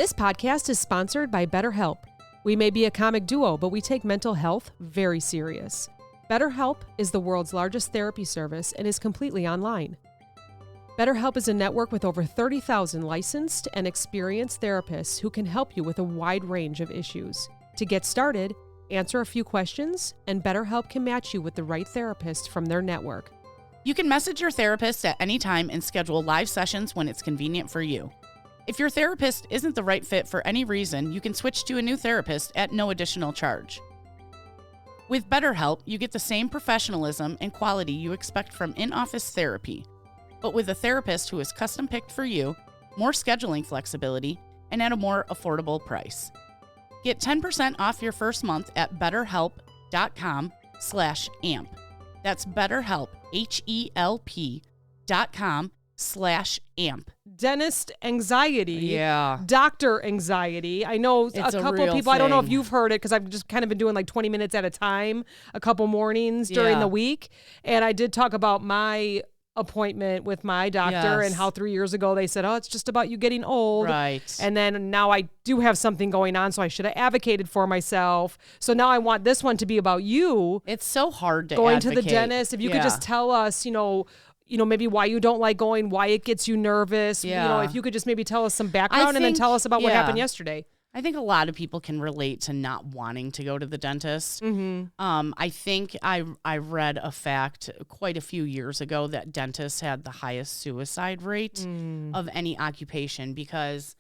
This podcast is sponsored by BetterHelp. We may be a comic duo, but we take mental health very serious. BetterHelp is the world's largest therapy service and is completely online. BetterHelp is a network with over 30,000 licensed and experienced therapists who can help you with a wide range of issues. To get started, answer a few questions, and BetterHelp can match you with the right therapist from their network. You can message your therapist at any time and schedule live sessions when it's convenient for you. If your therapist isn't the right fit for any reason, you can switch to a new therapist at no additional charge. With BetterHelp, you get the same professionalism and quality you expect from in-office therapy, but with a therapist who is custom-picked for you, more scheduling flexibility, and at a more affordable price. Get 10% off your first month at betterhelp.com/amp. That's BetterHelp, HELP.com/amp. Dentist anxiety. Yeah. Doctor anxiety. I know It's a a couple real people, I don't know if thing. you've heard it because I've just kind of been doing like 20 minutes at a time, a couple mornings during Yeah. the week. And I did talk about my appointment with my doctor and Yes. how 3 years ago they said, oh, it's just about you getting old. Right. And then now I do have something going on, so I should have advocated for myself. So now I want this one to be about you It's so hard to going advocate. to the dentist. If you could just tell us, maybe why you don't like going, why it gets you nervous. Yeah. If you could just maybe tell us some background and then tell us about what happened yesterday. I think a lot of people can relate to not wanting to go to the dentist. Mm-hmm. I think I read a fact quite a few years ago that dentists had the highest suicide rate of any occupation because,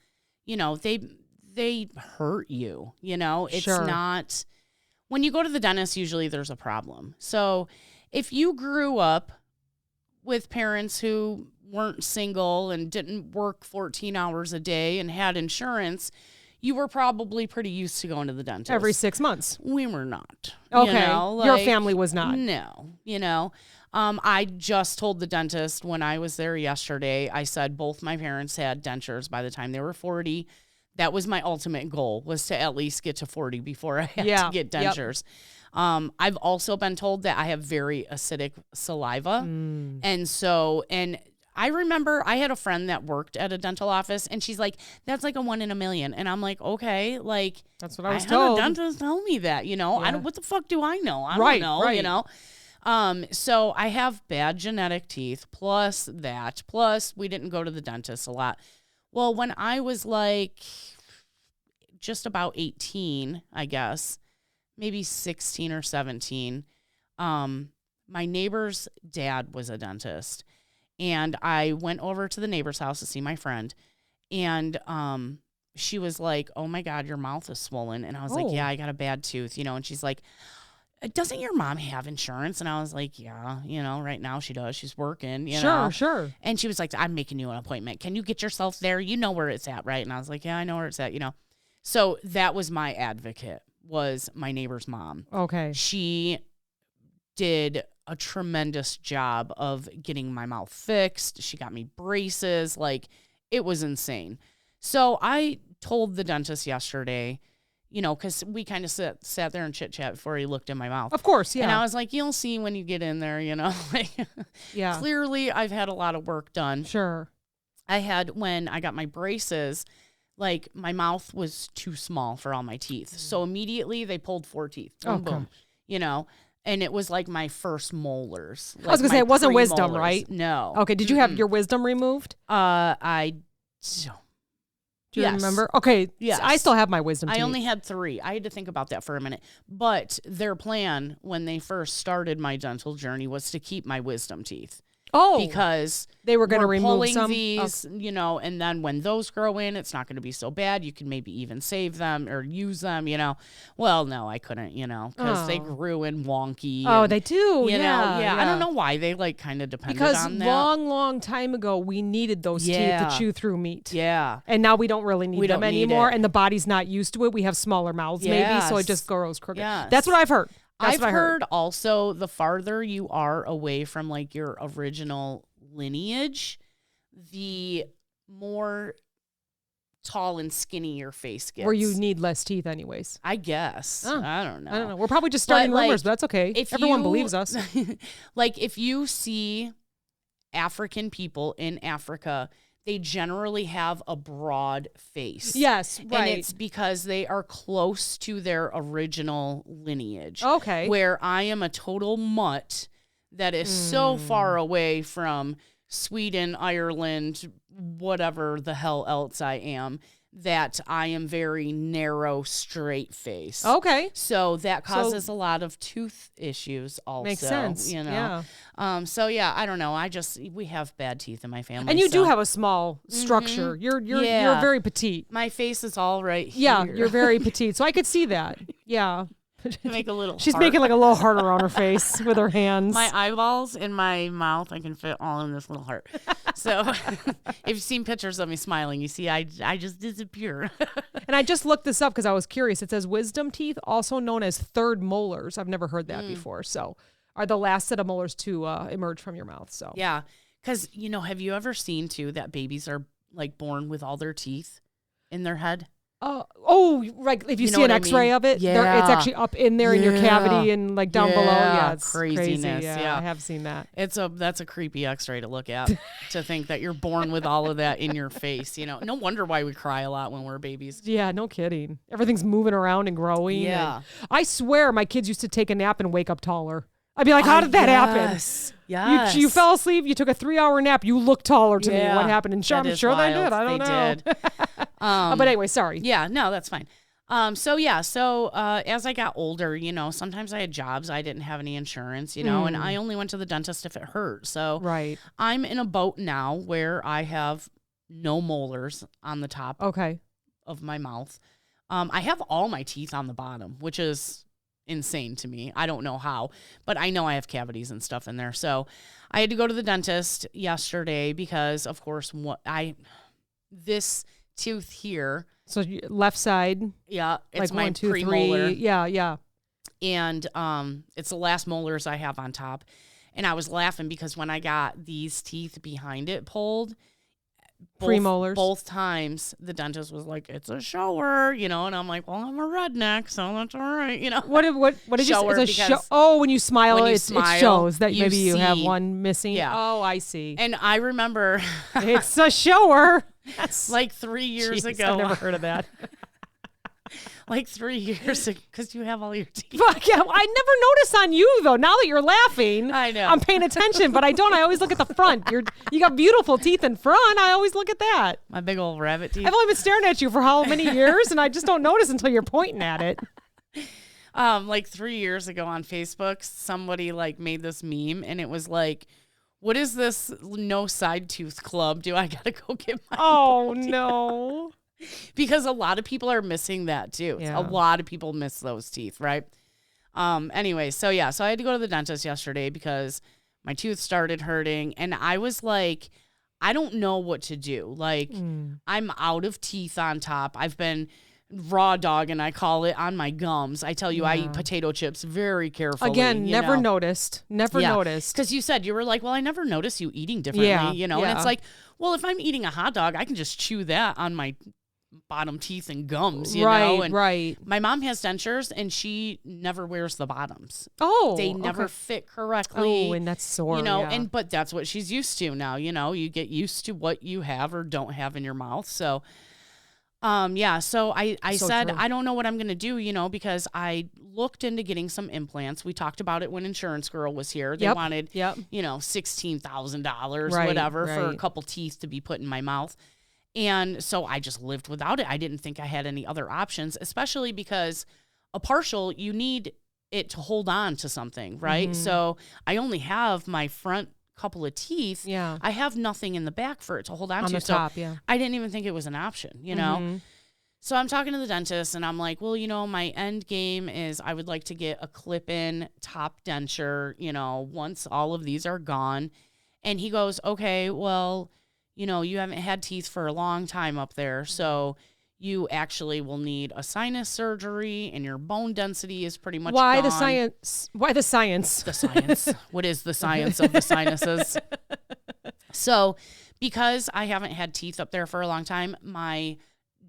they hurt you. It's Sure. not when you go to the dentist. Usually there's a problem. So if you grew up with parents who weren't single and didn't work 14 hours a day and had insurance, you were probably pretty used to going to the dentist. Every 6 months. We were not. Okay. Your family was not. No. I just told the dentist when I was there yesterday, I said both my parents had dentures by the time they were 40. That was my ultimate goal, was to at least get to 40 before I had to get dentures. Yep. I've also been told that I have very acidic saliva. And I remember I had a friend that worked at a dental office and she's like, that's like a 1 in a million. And I'm like, okay, like that's what I was told. told. Had a dentist tell me that, I don't, what the fuck do I know? I Right, don't know, right. So I have bad genetic teeth, plus we didn't go to the dentist a lot. Well, when I was like just about 18, I guess, maybe 16 or 17, my neighbor's dad was a dentist. And I went over to the neighbor's house to see my friend. And she was like, oh, my God, your mouth is swollen. And I was like, yeah, I got a bad tooth, And she's like, doesn't your mom have insurance? And I was like, yeah, right now she does. She's working, Sure. And she was like, I'm making you an appointment. Can you get yourself there? You know where it's at, right? And I was like, yeah, I know where it's at, So that was my advocate, was my neighbor's mom. Okay. She did a tremendous job of getting my mouth fixed. She got me braces. Like, it was insane. So I told the dentist yesterday, because we kind of sat there and chit chat before he looked in my mouth. Of course, yeah. And I was like, you'll see when you get in there, Yeah. Clearly, I've had a lot of work done. Sure. When I got my braces, like, my mouth was too small for all my teeth. So immediately they pulled 4 teeth. Boom, boom. And it was like my first molars. I was going to say, it wasn't wisdom, premolars. right? No. Okay, did you have your wisdom removed? Do you remember? Okay, yes. I still have my wisdom teeth. I only had 3. I had to think about that for a minute. But their plan when they first started my dental journey was to keep my wisdom teeth. Oh, because they were going to remove pulling some these, and then when those grow in, it's not going to be so bad. You can maybe even save them or use them, Well, no, I couldn't, because they grew in wonky. Oh, and, they do, yeah. I don't know why they kind of depended on that. Because long time ago, we needed those teeth to chew through meat. Yeah. And now we don't really need them anymore, it. and the body's not used to it. We have smaller mouths maybe, so it just grows crooked. Yes. That's what I've heard. I've heard also the farther you are away from like your original lineage, the more tall and skinny your face gets. Where you need less teeth anyways. I guess. I don't know. We're probably just starting rumors, but that's okay. Everyone believes us. Like if you see African people in Africa, they generally have a broad face. Yes, right. And it's because they are close to their original lineage. Okay. Where I am a total mutt that is so far away from Sweden, Ireland, whatever the hell else I am, that I am very narrow, straight face. Okay. So that causes a lot of tooth issues also. Makes sense. You know? Yeah. So yeah, I don't know. We have bad teeth in my family. And you do have a small structure. You're very petite. My face is all right here. Yeah, you're very petite. So I could see that. Yeah. Make a little She's heart. making like a little heart around her face with her hands. My eyeballs in my mouth, I can fit all in this little heart. So if you've seen pictures of me smiling, you see I just disappear. And I just looked this up because I was curious. It says wisdom teeth, also known as third molars. I've never heard that before. So are the last set of molars to emerge from your mouth. So yeah, because, have you ever seen, too, that babies are, like, born with all their teeth in their head? Right. If you see an X-ray of it, it's actually up in there in your cavity and like down below. Yeah, it's craziness. Crazy. Yeah, I have seen that. That's a creepy X-ray to look at. To think that you're born with all of that in your face. No wonder why we cry a lot when we're babies. Yeah, no kidding. Everything's moving around and growing. Yeah. And I swear, my kids used to take a nap and wake up taller. I'd be like, how did that happen? Yes. You fell asleep. You took a 3-hour nap. You look taller to me. What happened? And I'm sure wild. they did. I don't know. Did. But anyway, sorry. Yeah, no, that's fine. So as I got older, sometimes I had jobs. I didn't have any insurance, and I only went to the dentist if it hurt. So right. I'm in a boat now where I have no molars on the top of my mouth. I have all my teeth on the bottom, which is insane to me. I don't know how, but I know I have cavities and stuff in there. So I had to go to the dentist yesterday because, of course, this tooth here. So left side. Yeah, it's like my 1, 2, premolar. 3. Yeah. And it's the last molars I have on top. And I was laughing because when I got these teeth behind it pulled, premolars, both times the dentist was like, "It's a shower," and I'm like, "Well, I'm a redneck, so that's all right," What did you say? It's a show. Oh, when you smile, it shows that maybe you have one missing. Yeah. Oh, I see. And I remember it's a shower. That's like 3 years ago. I've never heard of that. Like 3 years ago, because you have all your teeth. Fuck yeah, I never notice on you though. Now that you're laughing, I know I'm paying attention, but I don't. I always look at the front. You got beautiful teeth in front. I always look at that. My big old rabbit teeth. I've only been staring at you for how many years, and I just don't notice until you're pointing at it. Like 3 years ago on Facebook, somebody like made this meme, and it was like, "What is this no side tooth club? Do I gotta go get my?" Oh no. Because a lot of people are missing that too. Yeah. A lot of people miss those teeth, right? Anyway, so I had to go to the dentist yesterday because my tooth started hurting, and I was like, I don't know what to do. Like, I'm out of teeth on top. I've been raw dogging, I call it, on my gums. I tell you, I eat potato chips very carefully. Again, never noticed. Never noticed. Because you said, you were like, well, I never noticed you eating differently, and it's like, well, if I'm eating a hot dog, I can just chew that on my bottom teeth and gums, you know? And right. My mom has dentures, and she never wears the bottoms. Oh, they never fit correctly. Oh, and that's sore, but that's what she's used to now. You get used to what you have or don't have in your mouth. So, so I said, true. I don't know what I'm going to do, because I looked into getting some implants. We talked about it when Insurance Girl was here. They wanted, $16,000, whatever, for a couple teeth to be put in my mouth. And so I just lived without it. I didn't think I had any other options, especially because a partial, you need it to hold on to something, right? Mm-hmm. So I only have my front couple of teeth. Yeah. I have nothing in the back for it to hold on to. The top, yeah. I didn't even think it was an option, know? Mm-hmm. So I'm talking to the dentist, and I'm like, well, my end game is I would like to get a clip-in top denture, once all of these are gone. And he goes, okay, well, you haven't had teeth for a long time up there, so you actually will need a sinus surgery, and your bone density is pretty much gone. Why the science? The science. What is the science of the sinuses? So, because I haven't had teeth up there for a long time, my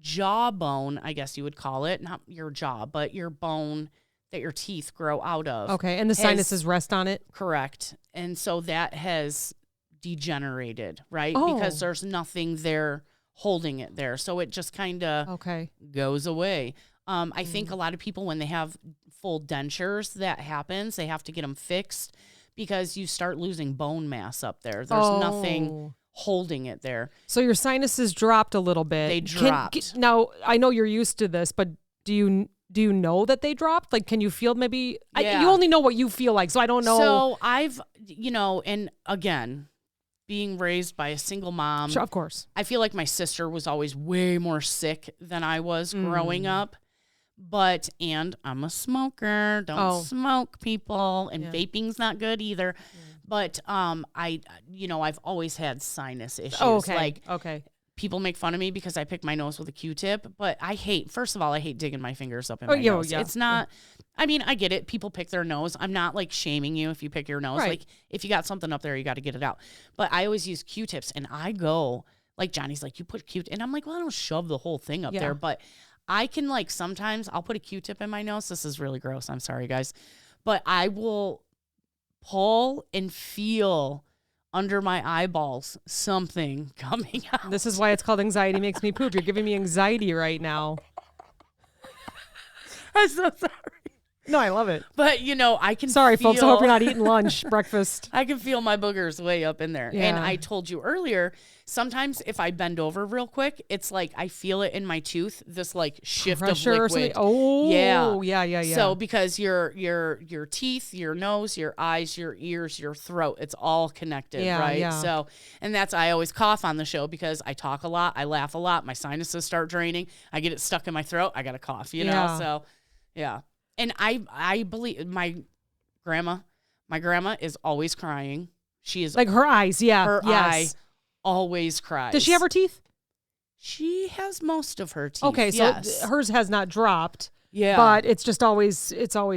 jawbone, I guess you would call it, not your jaw, but your bone that your teeth grow out of. Okay, and the sinuses rest on it? Correct. And so that has degenerated, right? Oh. Because there's nothing there holding it there. So it just kind of goes away. I think a lot of people, when they have full dentures, that happens. They have to get them fixed because you start losing bone mass up there. There's nothing holding it there. So your sinuses dropped a little bit. They dropped. Now, I know you're used to this, but do you know that they dropped? Like, can you feel maybe? Yeah. You only know what you feel like, so I don't know. So I've, and again, being raised by a single mom. Sure, of course. I feel like my sister was always way more sick than I was growing up. And I'm a smoker. Don't smoke, people. And vaping's not good either. But I've always had sinus issues. Oh, okay. Like, people make fun of me because I pick my nose with a Q-tip. But first of all, I hate digging my fingers up in my nose. Yeah. It's not, I mean, I get it. People pick their nose. I'm not like shaming you if you pick your nose. Right. Like, if you got something up there, you got to get it out. But I always use Q-tips, and I go, like, Johnny's like, you put Q-tip. And I'm like, well, I don't shove the whole thing up there. But I can, like, sometimes I'll put a Q-tip in my nose. This is really gross. I'm sorry, guys. But I will pull and feel under my eyeballs something coming out. This is why it's called anxiety makes me poop. You're giving me anxiety right now. I'm so sorry. No, I love it. But, I can Sorry, feel... folks. I hope you're not eating lunch, breakfast. I can feel my boogers way up in there. Yeah. And I told you earlier, sometimes if I bend over real quick, it's like I feel it in my tooth, this like shift Pressure of liquid. Oh, yeah. So because your teeth, your nose, your eyes, your ears, your throat, it's all connected, right? Yeah. So, and I always cough on the show because I talk a lot, I laugh a lot, my sinuses start draining, I get it stuck in my throat, I got to cough, So, yeah. And I believe my grandma is always crying. She is like her eyes. Yeah. Her eye always cries. Does she have her teeth? She has most of her teeth. Okay. So hers has not dropped. Yeah. But it's just always,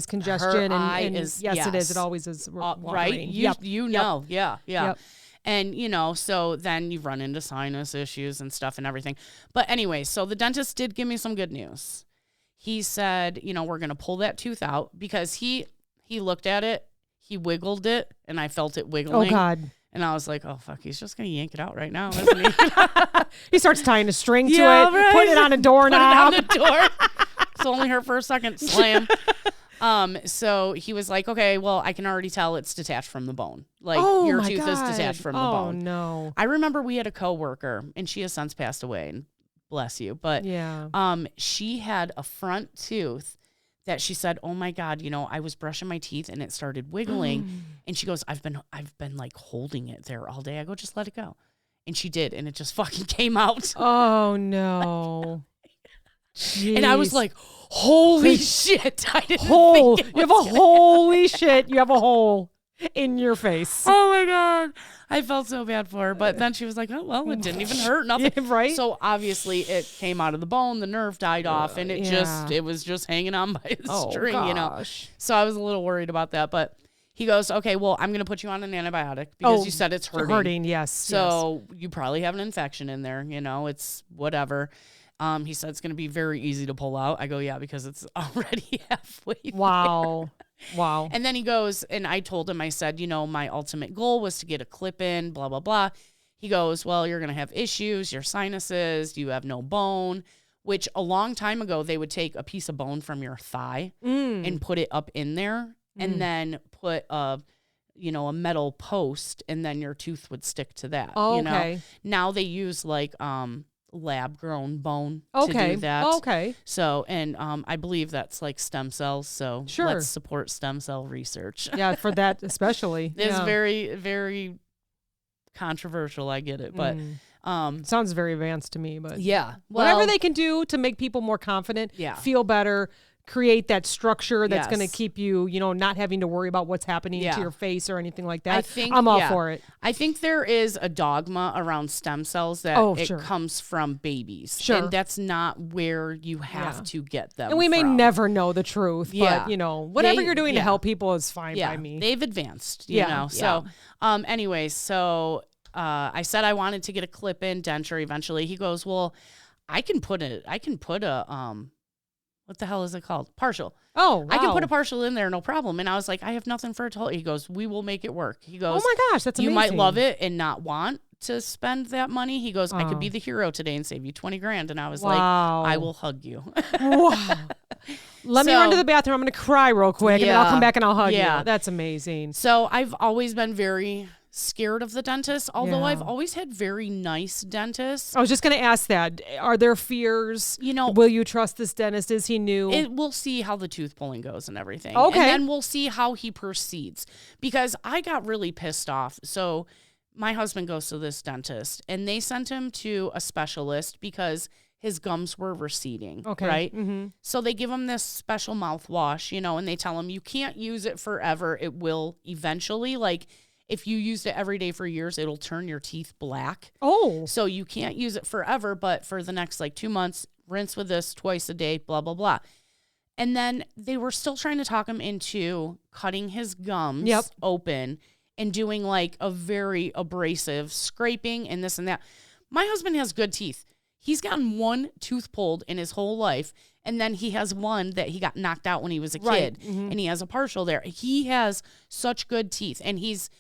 congestion. Her eye and is, yes, it is. It always is. Right. You know. Yeah. Yeah. Yep. And, so then you run into sinus issues and stuff and everything. But anyway, so the dentist did give me some good news. He said, we're going to pull that tooth out because he looked at it, he wiggled it, and I felt it wiggling. Oh, God. And I was like, oh, fuck, he's just going to yank it out right now, isn't he? He starts tying a string to it, right. Putting it on a doorknob. Put it on the door. It's only her for a second. Slam. So he was like, okay, well, I can already tell it's detached from the bone. Like, your tooth is detached from the bone. Oh, no. I remember we had a coworker, and she has since passed away, and bless you. But she had a front tooth that she said, oh my God, I was brushing my teeth and it started wiggling. And she goes, I've been like holding it there all day. I go, just let it go. And she did. And it just fucking came out. Oh no. And I was like, holy shit. I didn't hole. think You have a holy shit. You have a hole in your face. Oh my God. I felt so bad for her. But then she was like, oh, well, it didn't even hurt. Nothing. Yeah, right? So obviously it came out of the bone. The nerve died off. And it was just hanging on by a string, gosh. So I was a little worried about that. But he goes, okay, well, I'm going to put you on an antibiotic because you said it's hurting. Yes. So you probably have an infection in there. It's whatever. He said it's going to be very easy to pull out. I go, yeah, because it's already halfway there. Wow. And then he goes, and I told him, I said, my ultimate goal was to get a clip in, blah, blah, blah. He goes, well, you're going to have issues, your sinuses, you have no bone, which a long time ago, they would take a piece of bone from your thigh and put it up in there and then put a metal post and then your tooth would stick to that. Oh, okay. Now they use like, lab grown bone to do that. Okay. So, and I believe that's like stem cells. So sure. Let's support stem cell research. Yeah, for that especially. It's very, very controversial. I get it, but sounds very advanced to me. But yeah, whatever they can do to make people more confident, feel better, create that structure that's going to keep you, not having to worry about what's happening to your face or anything like that. I'm all for it. I think there is a dogma around stem cells that it comes from babies. Sure. And that's not where you have to get them And we may never know the truth, but, whatever you're doing to help people is fine by me. They've advanced, you know. So, anyway, I said I wanted to get a clip-in denture eventually. He goes, well, I can put a what the hell is it called? Partial. Oh, wow. I can put a partial in there, no problem. And I was like, I have nothing for it to hold. He goes, we will make it work. He goes, oh my gosh, that's amazing. You might love it and not want to spend that money. He goes, I could be the hero today and save you 20 grand. And I was like, I will hug you. Wow. Let me run to the bathroom. I'm going to cry real quick and then I'll come back and I'll hug you. That's amazing. So I've always been very scared of the dentist, although I've always had very nice dentists. I was just going to ask that. Are there fears? Will you trust this dentist? Is he new? We'll see how the tooth pulling goes and everything. Okay. And then we'll see how he proceeds, because I got really pissed off. So my husband goes to this dentist and they sent him to a specialist because his gums were receding. Okay. Right? Mm-hmm. So they give him this special mouthwash, and they tell him you can't use it forever. It will eventually, like, if you used it every day for years, it'll turn your teeth black. Oh. So you can't use it forever, but for the next 2 months, rinse with this twice a day, blah, blah, blah. And then they were still trying to talk him into cutting his gums open and doing a very abrasive scraping and this and that. My husband has good teeth. He's gotten one tooth pulled in his whole life. And then he has one that he got knocked out when he was a kid. Mm-hmm. And he has a partial there. He has such good teeth. And he's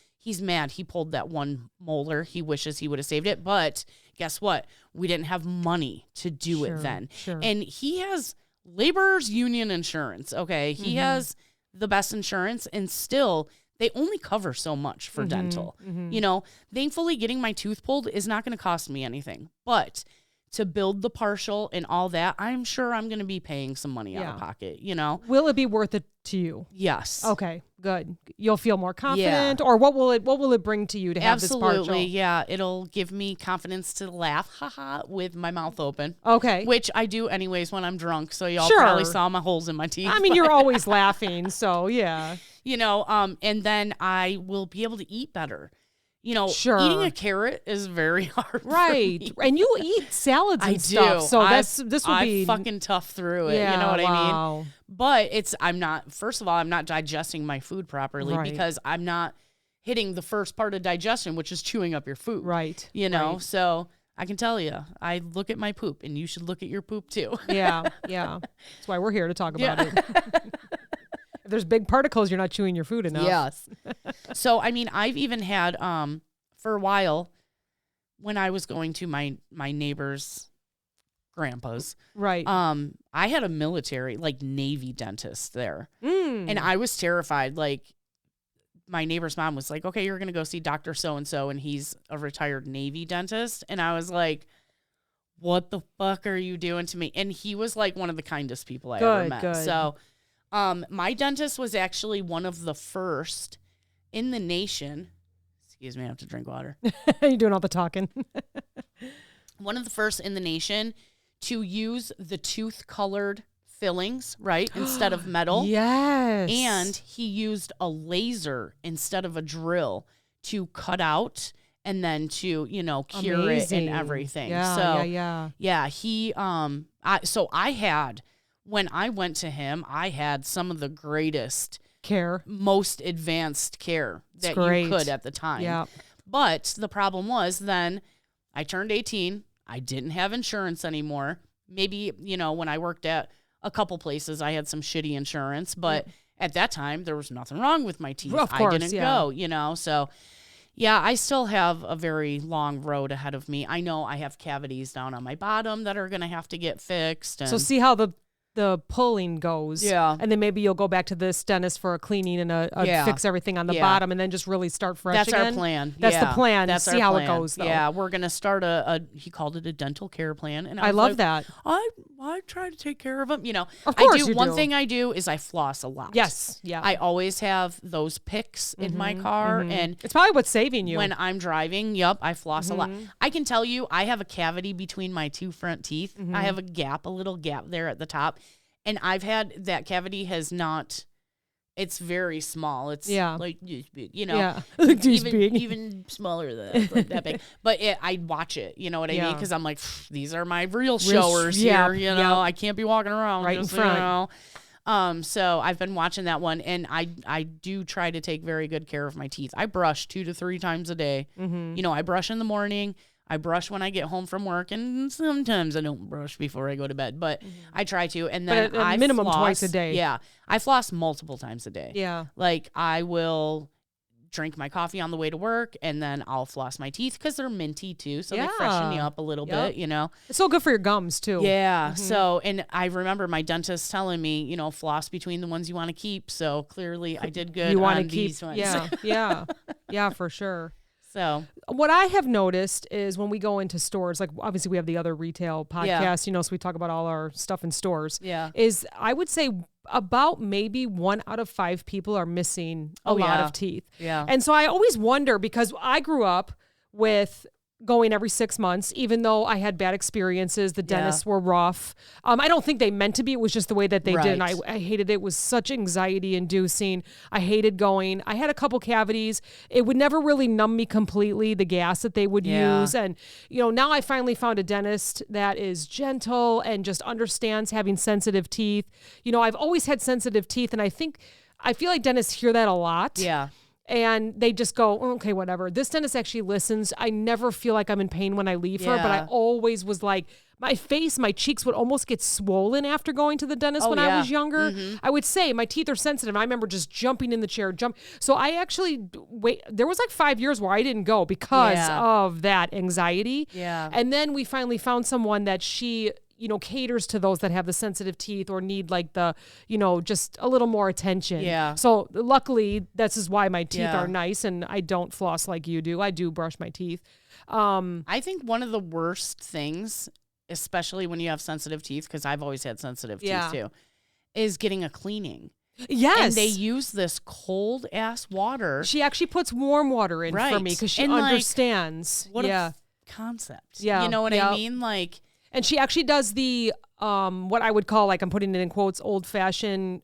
mad he pulled that one molar. He wishes he would have saved it. But guess what? We didn't have money to do it then. Sure. And he has laborers union insurance. Okay. He has the best insurance, and still they only cover so much for dental. Mm-hmm. Thankfully getting my tooth pulled is not going to cost me anything. But to build the partial and all that, I'm sure I'm going to be paying some money out of pocket, Will it be worth it to you? Yes. Okay, good. You'll feel more confident, or what will it bring to you to have this partial? Absolutely, yeah. It'll give me confidence to laugh, with my mouth open. Okay. Which I do anyways when I'm drunk, so y'all probably saw my holes in my teeth. I mean, you're always laughing, so yeah. And then I will be able to eat better. Eating a carrot is very hard. Right. And you eat salads and stuff. So this will be fucking tough through it. You know what I mean? But I'm not digesting my food properly because I'm not hitting the first part of digestion, which is chewing up your food. Right. So I can tell you, I look at my poop, and you should look at your poop too. Yeah. That's why we're here to talk about it. If there's big particles, you're not chewing your food enough. Yes. So, I mean, I've even had, for a while, when I was going to my neighbor's grandpa's, right. I had a military, Navy dentist there. And I was terrified. My neighbor's mom was like, okay, you're going to go see Dr. So-and-so, and he's a retired Navy dentist. And I was like, what the fuck are you doing to me? And he was one of the kindest people I ever met. Good. So, my dentist was actually one of the first in the nation. Excuse me, I have to drink water. You're doing all the talking. One of the first in the nation to use the tooth-colored fillings, right, instead of metal. Yes. And he used a laser instead of a drill to cut out and then to, cure it and everything. Yeah, he, when I went to him, I had some of the greatest care, most advanced care that you could at the time. Yeah. But the problem was then I turned 18. I didn't have insurance anymore. Maybe, when I worked at a couple places, I had some shitty insurance, but at that time there was nothing wrong with my teeth. Of course, I didn't go, so yeah, I still have a very long road ahead of me. I know I have cavities down on my bottom that are going to have to get fixed. And so see how the pulling goes. Yeah. And then maybe you'll go back to this dentist for a cleaning and fix everything on the bottom and then just really start fresh That's again. Our plan. That's the plan. That's see how it goes, though. Yeah, we're going to start he called it a dental care plan. And I love that. I try to take care of them. Of course I do. One thing I do is I floss a lot. Yes. Yeah. I always have those picks in my car. And it's probably what's saving you. When I'm driving, I floss a lot. I can tell you, I have a cavity between my two front teeth. I have a little gap there at the top. And I've had that cavity it's very small. It's even smaller than that big. But I watch it, you know what I mean? Because I'm like, these are my real showers here. I can't be walking around right in front. So I've been watching that one, and I do try to take very good care of my teeth. I brush 2 to 3 times a day. I brush in the morning. I brush when I get home from work, and sometimes I don't brush before I go to bed, but I try to. And then but at minimum twice a day. Yeah. I floss multiple times a day. Yeah. Like I will drink my coffee on the way to work, and then I'll floss my teeth because they're minty too. So they freshen you up a little bit, you know. It's so good for your gums too. Yeah. So, and I remember my dentist telling me, you know, floss between the ones you want to keep. So clearly I did good on these ones. Yeah. Yeah. Yeah, for sure. So what I have noticed is when we go into stores, like obviously we have the other retail podcast, you know, so we talk about all our stuff in stores. Yeah. Is I would say about maybe 1 out of 5 people are missing a lot of teeth. Yeah. And so I always wonder, because I grew up with going every 6 months, even though I had bad experiences. The dentists were rough. I don't think they meant to be. It was just the way that they did. And I hated it. It was such anxiety inducing. I hated going. I had a couple cavities. It would never really numb me completely, the gas that they would use. And, you know, now I finally found a dentist that is gentle and just understands having sensitive teeth. You know, I've always had sensitive teeth, and I feel like dentists hear that a lot. Yeah. And they just go, okay, whatever. This dentist actually listens. I never feel like I'm in pain when I leave her, but I always was like, my cheeks would almost get swollen after going to the dentist when I was younger. I would say my teeth are sensitive. I remember just jumping in the chair, So I actually, there was like 5 years where I didn't go because of that anxiety. Yeah. And then we finally found someone that she, you know, caters to those that have the sensitive teeth or need like the, you know, just a little more attention. Yeah. So luckily, this is why my teeth are nice, and I don't floss like you do. I do brush my teeth. I think one of the worst things, especially when you have sensitive teeth, because I've always had sensitive teeth too, is getting a cleaning. Yes. And they use this cold ass water. She actually puts warm water in for me because she understands. What a concept. Yeah. You know what I mean? Like, and she actually does the what I would call, like, I'm putting it in quotes, old-fashioned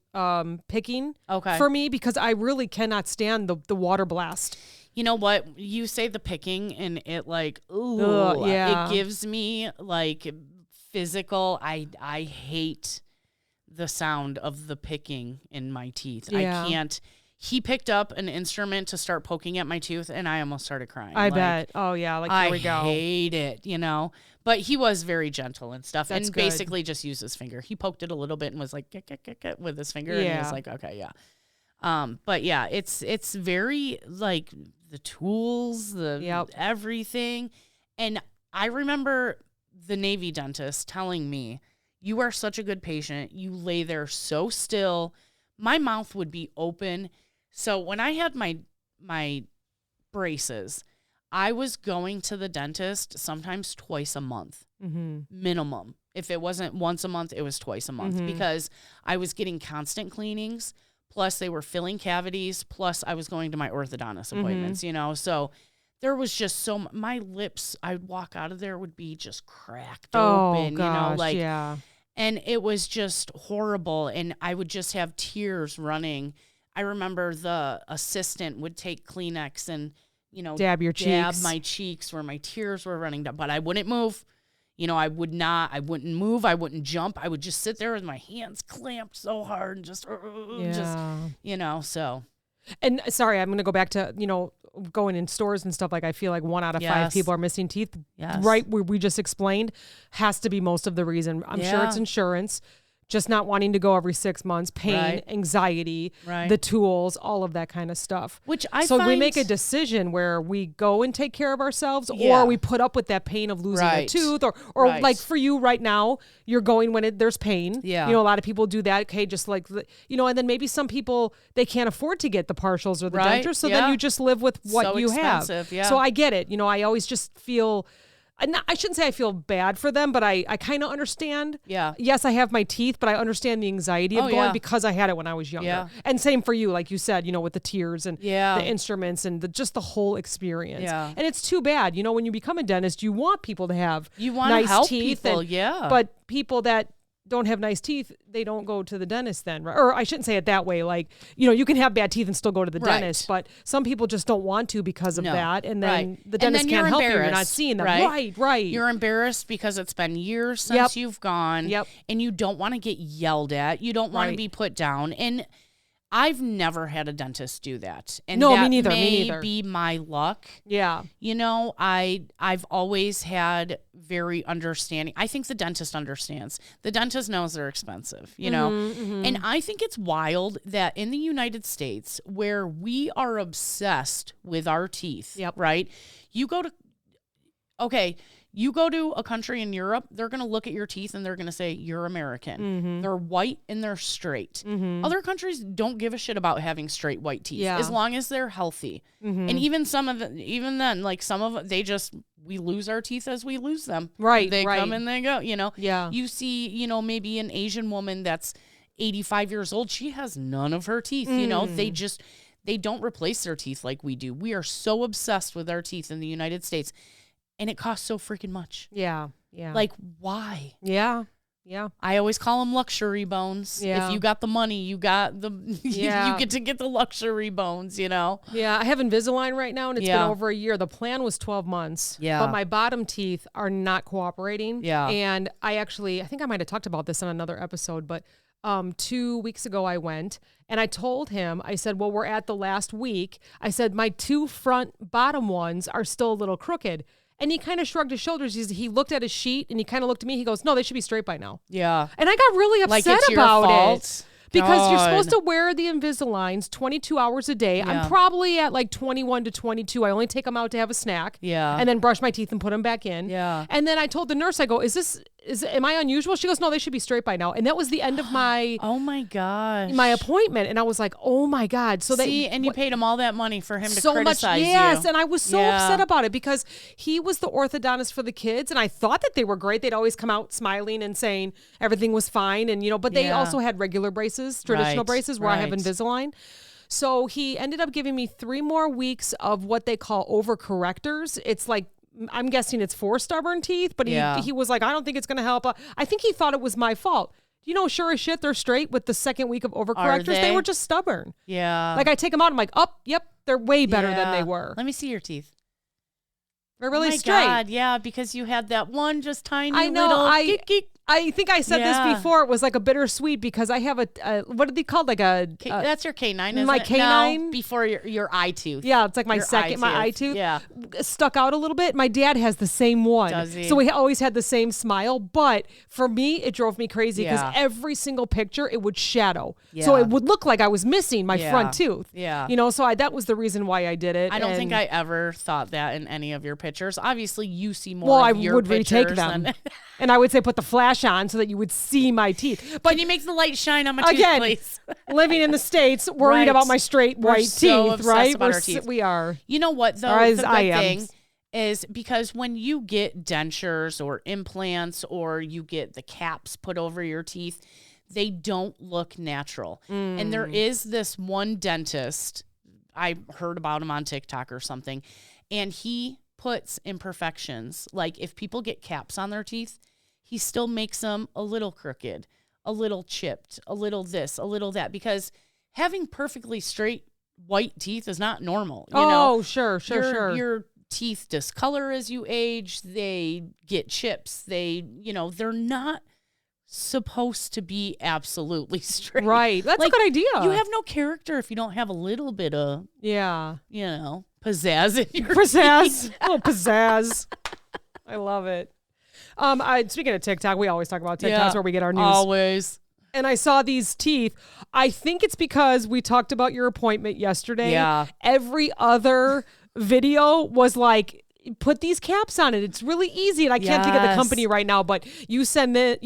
picking for me, because I really cannot stand the water blast. You know what? You say the picking, and it like, it gives me like physical. I hate the sound of the picking in my teeth. Yeah. I can't. He picked up an instrument to start poking at my tooth, and I almost started crying. I bet. Oh, yeah. Like, here we go. I hate it, you know. But he was very gentle and stuff. That's and good. Basically just used his finger. He poked it a little bit and was like, get with his finger. And he was like, okay, yeah. But yeah, it's very like the tools, the everything. And I remember the Navy dentist telling me, you are such a good patient. You lay there so still. My mouth would be open. So when I had my braces, I was going to the dentist sometimes twice a month, minimum. If it wasn't once a month, it was twice a month, because I was getting constant cleanings, plus they were filling cavities, plus I was going to my orthodontist appointments, you know. So there was just my lips, I'd walk out of there would be just cracked open, gosh, you know, like, and it was just horrible. And I would just have tears running. I remember the assistant would take Kleenex and, you know, dab my cheeks where my tears were running down, but I wouldn't move. You know, I wouldn't move. I wouldn't jump. I would just sit there with my hands clamped so hard and just, you know, so. And sorry, I'm going to go back to, you know, going in stores and stuff. Like, I feel like 1 out of 5 people are missing teeth. Right where we just explained has to be most of the reason. I'm sure it's insurance, just not wanting to go every 6 months, pain, anxiety, the tools, all of that kind of stuff. Which I so find, we make a decision where we go and take care of ourselves, or we put up with that pain of losing a tooth, or like for you right now, you're going when there's pain. Yeah. You know, a lot of people do that. Okay, just like, you know, and then maybe some people, they can't afford to get the partials or the dentures, so then you just live with what you have. So I get it. You know, I always just feel, I shouldn't say I feel bad for them, but I kind of understand. Yeah. Yes, I have my teeth, but I understand the anxiety of going because I had it when I was younger. Yeah. And same for you, like you said, you know, with the tears and the instruments and just the whole experience. Yeah. And it's too bad, you know, when you become a dentist, you want people to have nice help teeth. People, But people that don't have nice teeth, they don't go to the dentist then. Right? Or I shouldn't say it that way. Like, you know, you can have bad teeth and still go to the dentist, but some people just don't want to because of that. And then the dentist can't help you. You're not seeing them. Right. You're embarrassed because it's been years since you've gone, and you don't want to get yelled at. You don't want to be put down. And I've never had a dentist do that. And No, that me neither. may be my luck. Yeah. You know, I've always had very understanding. I think the dentist understands. The dentist knows they're expensive, you know. And I think it's wild that in the United States, where we are obsessed with our teeth, right? You go to a country in Europe, they're going to look at your teeth and they're going to say, you're American. They're white and they're straight. Other countries don't give a shit about having straight white teeth as long as they're healthy. And even then, like some of we lose our teeth as we lose them. Right. They come and they go, you know. Yeah. You see, you know, maybe an Asian woman that's 85 years old, she has none of her teeth, you know. They don't replace their teeth like we do. We are so obsessed with our teeth in the United States. And it costs so freaking much. Yeah. Yeah. Like, why? Yeah. Yeah. I always call them luxury bones. Yeah. If you got the money, you got the, Yeah. you get to get the luxury bones, you know? Yeah. I have Invisalign right now, and it's been over a year. The plan was 12 months. Yeah. But my bottom teeth are not cooperating. Yeah. And I think I might have talked about this in another episode, but 2 weeks ago I went and I told him, I said, well, we're at the last week. I said, my 2 front bottom ones are still a little crooked. And he kind of shrugged his shoulders. He looked at his sheet and he kind of looked at me. He goes, no, they should be straight by now. Yeah. And I got really upset like it's about your fault. it. Because you're God. supposed to wear the Invisaligns 22 hours a day. Yeah. I'm probably at like 21 to 22. I only take them out to have a snack. Yeah. And then brush my teeth and put them back in. Yeah. And then I told the nurse, I go, am I unusual? She goes, no, they should be straight by now. And that was the end of my Oh my gosh. my appointment. And I was like, oh my God. So and you paid him all that money for him to so much, criticize yes. you. And I was so upset about it because he was the orthodontist for the kids. And I thought that they were great. They'd always come out smiling and saying everything was fine. And, but they also had regular braces, traditional braces where I have Invisalign. So he ended up giving me 3 more weeks of what they call overcorrectors. It's like, I'm guessing it's for stubborn teeth, but he was like, I don't think it's going to help. I think he thought it was my fault. Sure as shit, they're straight with the second week of overcorrectors. They were just stubborn. Yeah. Like I take them out, I'm like, yep, they're way better than they were. Let me see your teeth. They're really oh my straight. God, yeah, because you had that one just tiny I know. little geek, geek. I think I said this before. It was like a bittersweet because I have a what are they called? Like that's your canine, isn't my it? canine? No, before your eye tooth. Yeah, it's like my eye tooth. Yeah. Stuck out a little bit. My dad has the same one. Does he? So we always had the same smile. But for me, it drove me crazy because every single picture, it would shadow. Yeah. So it would look like I was missing my front tooth. Yeah. So that was the reason why I did it. I don't think I ever thought that in any of your pictures. Obviously, you see more of your pictures. Well, I would retake them. And I would say put the flash on so that you would see my teeth. But can you make the light shine on my tooth, please? Living in the States, worried about my straight white teeth, right? About our teeth. We are. You know what, though? The good thing is because when you get dentures or implants or you get the caps put over your teeth, they don't look natural. And there is this one dentist, I heard about him on TikTok or something, and he puts imperfections. Like if people get caps on their teeth, he still makes them a little crooked, a little chipped, a little this, a little that, because having perfectly straight white teeth is not normal. You know? Sure. Your teeth discolor as you age. They get chips. They're not supposed to be absolutely straight. Right. That's a good idea. You have no character if you don't have a little bit of, pizzazz in your pizzazz. teeth. Oh, pizzazz. I love it. Speaking of TikTok, we always talk about TikTok. That's where we get our news. Always. And I saw these teeth. I think it's because we talked about your appointment yesterday. Yeah. Every other video was like, put these caps on it. It's really easy. And I can't think of the company right now, but you send in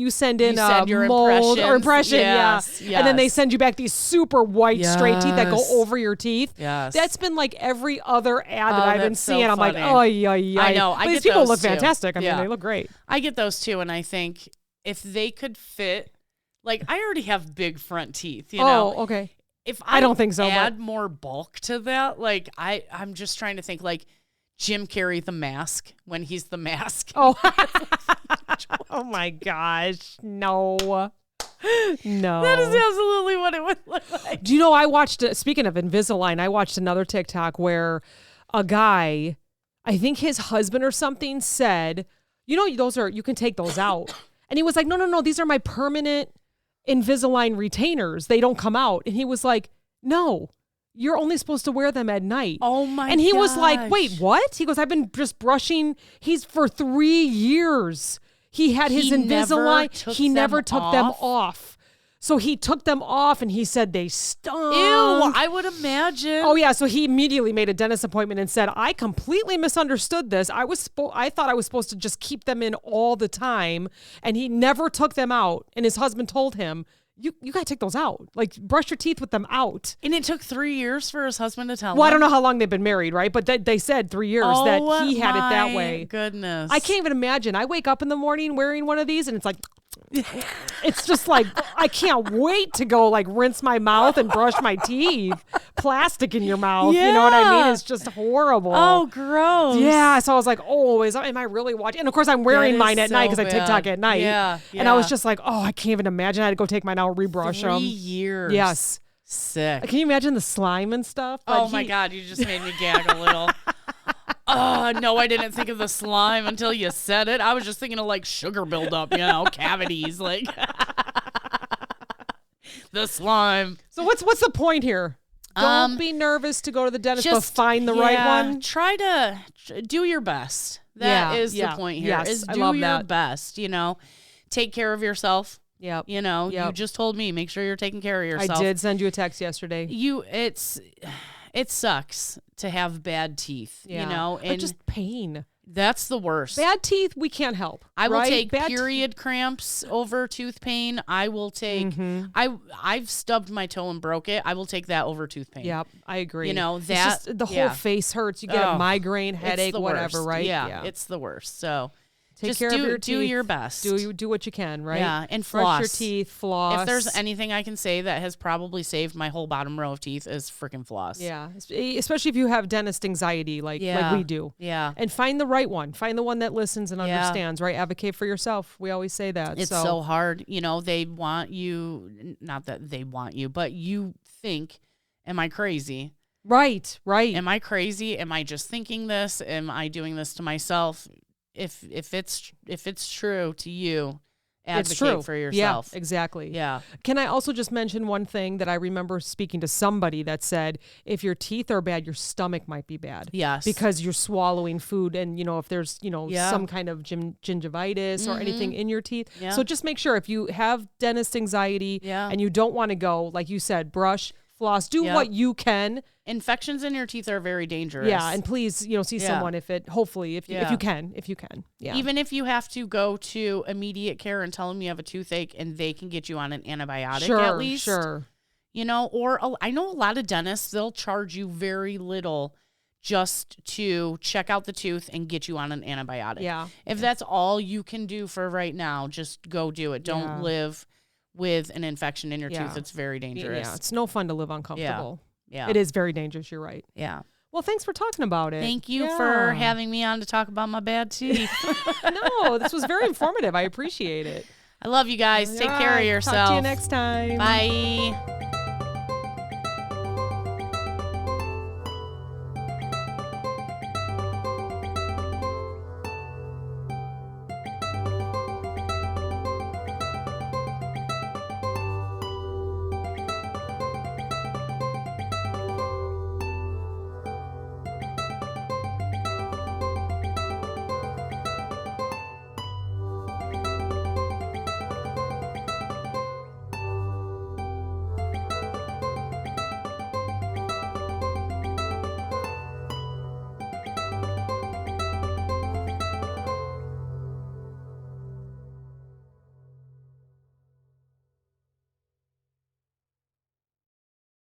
your mold or impression. Yes. And then they send you back these super white straight teeth that go over your teeth. Yes. That's been like every other ad that I've been seeing. So I'm like, I know. But these people look fantastic. I mean, they look great. I get those too. And I think if they could fit, like I already have big front teeth, Oh, okay. If I don't think so, add more bulk to that, like I'm just trying to think like Jim Carrey, the mask, when he's the mask. Oh, oh my gosh. No. That is absolutely what it would look like. Do you know, I watched, speaking of Invisalign, I watched another TikTok where a guy, I think his husband or something said, you can take those out. And he was like, no, these are my permanent Invisalign retainers. They don't come out. And he was like, No, you're only supposed to wear them at night. Oh my! And he was like, gosh. wait, what? He goes, I've been just brushing. He's for 3 years. He had his Invisalign. He never took them off. So he took them off and he said they stunk. Ew, I would imagine. Oh yeah, so he immediately made a dentist appointment and said, I completely misunderstood this. I thought I was supposed to just keep them in all the time, and he never took them out. And his husband told him, you got to take those out. Like, brush your teeth with them out. And it took 3 years for his husband to tell him. Well, I don't know how long they've been married, right? But they said 3 years that he had it that way. Goodness. I can't even imagine. I wake up in the morning wearing one of these and it's like, it's just like, I can't wait to go like rinse my mouth and brush my teeth. Plastic in your mouth. Yeah. You know what I mean? It's just horrible. Oh, gross. Yeah. So I was like, oh, am I really watching? And of course I'm wearing mine at night because I TikTok at night. Yeah. And I was just like, oh, I can't even imagine. I had to go take mine out, rebrush 3 them. years. Yes. Sick. Can you imagine the slime and stuff? Oh my God. You just made me gag a little. Oh, no, I didn't think of the slime until you said it. I was just thinking of like sugar buildup, cavities, like the slime. So what's the point here? Don't be nervous to go to the dentist, but find the right one. Try to do your best. That is the point here. Yes, is I do love your that. best, Take care of yourself. Yep. You just told me, make sure you're taking care of yourself. I did send you a text yesterday. It sucks to have bad teeth, Or and just pain. That's the worst. Bad teeth, we can't help. I will right? take period cramps over tooth pain. I will take, I've stubbed my toe and broke it. I will take that over tooth pain. Yep, I agree. That it's just, the whole face hurts. You get a migraine, headache, whatever, right? Yeah, it's the worst. So take care of your teeth. Do your best. Do what you can, right? Yeah, and brush floss. your teeth, floss. If there's anything I can say that has probably saved my whole bottom row of teeth is freaking floss. Yeah, especially if you have dentist anxiety like we do. Yeah. And find the right one. Find the one that listens and understands, right? Advocate for yourself. We always say that. It's so hard. They want you, not that they want you, but you think, am I crazy? Right. Am I crazy? Am I just thinking this? Am I doing this to myself? If it's true to you, advocate for yourself. Yeah, exactly. Yeah. Can I also just mention one thing that I remember speaking to somebody that said, if your teeth are bad, your stomach might be bad. Yes. Because you're swallowing food and, if there's, some kind of gingivitis or anything in your teeth. Yeah. So just make sure if you have dentist anxiety and you don't want to go, like you said, brush, floss, do what you can. Infections in your teeth are very dangerous. Yeah, and please, see someone if you can. Yeah. Even if you have to go to immediate care and tell them you have a toothache and they can get you on an antibiotic at least. Sure. Or I know a lot of dentists, they'll charge you very little just to check out the tooth and get you on an antibiotic. Yeah. If that's all you can do for right now, just go do it. Don't live with an infection in your tooth. It's very dangerous. Yeah, it's no fun to live uncomfortable. Yeah. It is very dangerous. You're right. Yeah. Well, thanks for talking about it. Thank you for having me on to talk about my bad teeth. No, this was very informative. I appreciate it. I love you guys. Take care of yourself. Talk to you next time. Bye.